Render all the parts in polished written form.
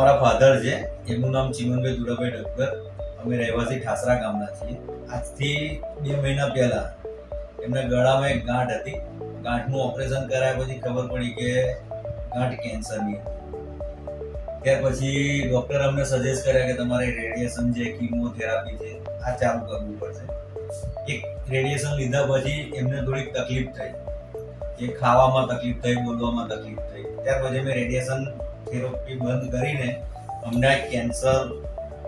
મારા ફાધર છે, એમનું નામ ચીમનભાઈ દુરાભાઈ ડગર. અમે રહેવાસી ઠાસરા ગામના છીએ. આજથી 2 મહિના પહેલા એમના ગળામાં એક ગાંઠ હતી. ગાંઠનું ઓપરેશન કરાયા પછી ખબર પડી કે ગાંઠ કેન્સરની હતી. ત્યાર પછી ડોક્ટર અમને સજેસ્ટ કર્યા કે તમારે રેડિયેશન છે, કીમોથેરાપી છે, આ ચાલુ કરવું પડશે. એક રેડિયેશન લીધા પછી એમને થોડીક તકલીફ થઈ, એ ખાવામાં તકલીફ થઈ, બોલવામાં તકલીફ થઈ. ત્યાર પછી અમે રેડિયેશન થેરાપી બંધ કરીને અમને કેન્સર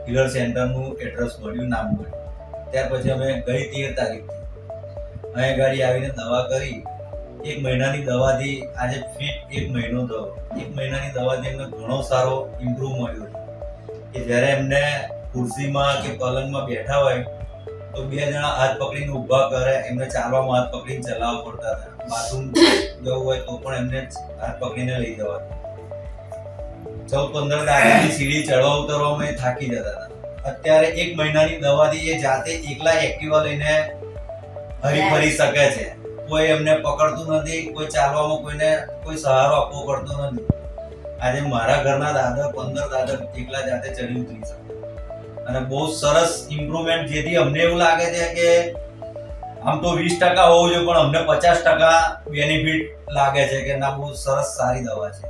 હિલર સેન્ટરનું એડ્રેસ મળ્યું, નામ મળ્યું. ત્યાર પછી અમે ગઈ 13 તારીખથી અહીંયા ગાડી આવીને દવા કરી. 1 મહિનાની દવાથી આજે ફિટ 1 મહિનો થયો. 1 મહિનાની દવાથી એમને ઘણો સારો ઇમ્પ્રૂવ મળ્યો છે કે જ્યારે એમને ખુરશીમાં કે પલંગમાં બેઠા હોય તો 2 જણા હાથ પકડીને ઊભા કરે, એમને ચાલવામાં હાથ પકડીને ચલાવવા પડતા હતા. બાથરૂમ જવું હોય તો પણ એમને હાથ પકડીને લઈ જવા. 14-15 દાડાની સીડી ચડવા ઉતરવામાં એ થાકી જતા હતા. અત્યારે 1 મહિનાની દવાથી એ જાતે એકલા એક્ટિવા લઈને હરી ફરી શકે છે. કોઈ એમને પકડતું નથી, કોઈ ચાલવામાં કોઈને કોઈ સહારો આપવો પડતો નથી. આજે મારા ઘરના દાદર 15 દાદર એકલા જાતે ચડી ઉતરી શકે અને બહુ સરસ ઇમ્પ્રુવમેન્ટ, જેથી અમને એવું લાગે છે કે આમ તો 20% હોવું જોઈએ પણ અમને 50% બેનિફિટ લાગે છે કે ના, બહુ સરસ સારી દવા છે.